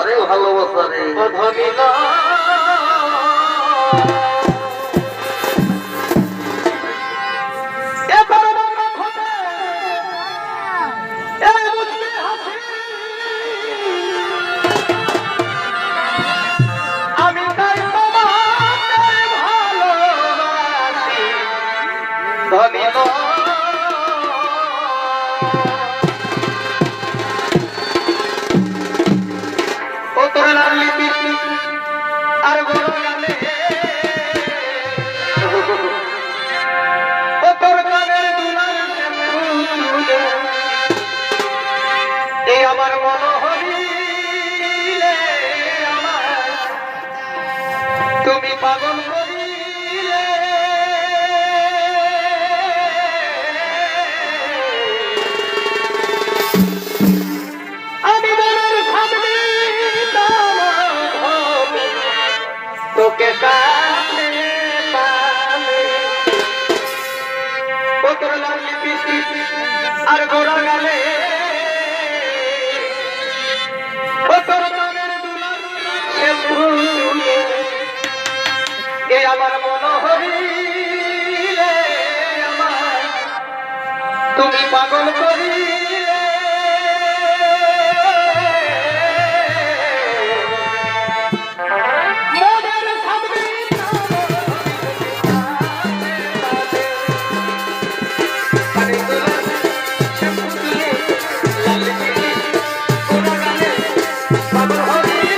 আরে ভালোবাসা রে ধনিল আমি তাই তোমাকে ভালোবাসি ধনিল ও তোর লালি পিপি আর বড় গালে ও তোর গানের দুলার চুলে এ আমার মন হরিলে আমার তুমি পাগল করিলে আমি মনের ভাবনি তোকে কাছে পালে ও তোর লালি পিপি আর গোড়া গালে ও তোর গানের দুলার চুলে এ আমার মন হরিলে আমার তুমি পাগল করিলে মনের ভাবনি আরে দুলার চুলে লাল পিপি গোড়া গালে পাগল হরিলে